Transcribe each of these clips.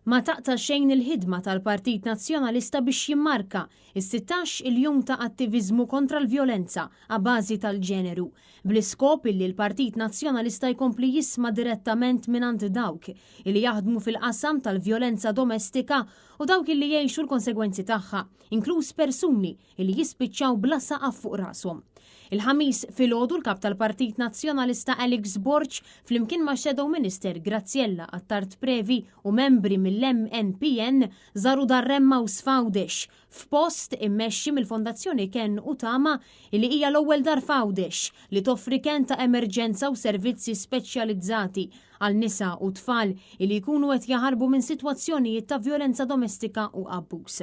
Ma taqta xejn il-ħidma tal-Partit Nazzjonalista biex jimmarka is-16 il-jum ta' attivizmu kontra l-vjolenza a bażi tal-ġeneru, bl-iskop illi l-Partit Nazzjonalista jkompli jisma' direttament minant dawk illi jaħdmu fil-qasam tal-vjolenza domestika u dawk illi jgħixu l-konsegwenzi tagħha, inkluż persuni illi jispiċċaw bla saqaf fuq rashom. Il-ħamis filgħodu l-kap tal-Partit Nazzjonalista Alex Borg flimkien ma' Shadow Minister Graziella Attard-Previ u membri mill-MNPN żaru Darremma u Sfawdex f'post immexxi mill-Fondazzjoni Ken u Tama li hija l-ewwel dar f'Għawdex li toffri ken ta' emerġenza u servizzi speċjalizzati għal nisa u tfal li jkunu qed jaħarbu minn sitwazzjonijiet ta' vjolenza domestika u abbuż.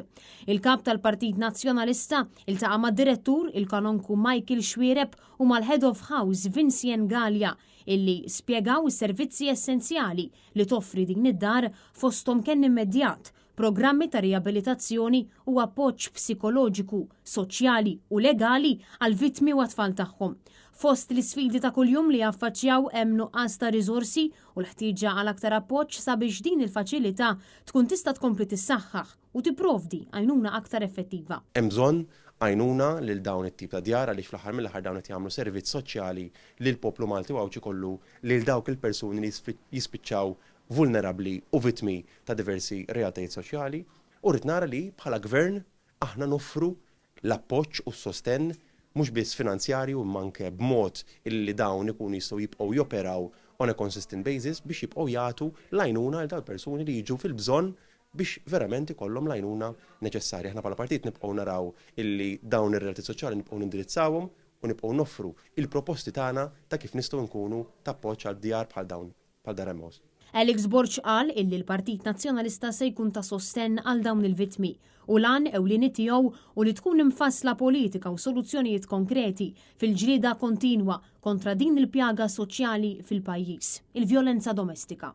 Il-kap tal-Partit Nazzjonalista iltaqa' mad-direttur il-kanonku Michael Xwiereb u mal-Head of House Vincent Gallia illi spjegaw is-servizzi essenzjali li toffri din id-dar fosthom kien immedjat, programmi ta' riabilitazzjoni u appoġġ psikoloġiku, soċjali u legali għal vittmi u tfal tagħhom. Fost l-isfidi ta' kuljum li jaffaċċjaw hemm nuqqas ta' riżorsi u l-ħtieġa għal aktar appoġġ sabiex din il-faċilità tkun tista' tkompli tissaħħaħ u tipprovdi għajnuna aktar effettiva. Hemm bżonn għajnuna lil dawn it-tip ta' djar għaliex fl-aħħar mill-aħħar dawn qed jagħmlu servizz soċjali lil poplu Malti u kollu lil dawk il-persuni li jispiċċaw vulnerabbli u vittmi ta' diversi realtajiet soċjali u rrid nara li bħala gvern aħna noffru l-appoġġ u s-sostenn mhux biss finanzjarju manke b'mod illi dawn ikunu jistgħu jibqgħu joperaw on a consistent basis biex jibqgħu jagħtu l-għajnuna għal dawn persuni li jiġu fil-bżonn biex verament ikollhom l-għajnuna neċessarja. Aħna bħala partit nibqgħu naraw illi dawn ir-realtajiet soċjali nibqgħu nindirizzawhom u nibqgħu noffru il-proposti tagħna ta' kif nistgħu nkunu ta' appoġġ għal djar bħal dawn bħal Darremma. Alex Borg qal illi l-Partit Nazzjonalista se jkun ta' sostenn għal dawn il-vittmi u lan ewlieni tiegħu u li tkun imfassla politika u soluzzjonijiet konkreti fil-ġlieda kontinwa kontra din il-pjaga soċjali fil-pajjiż, il-vjolenza domestika.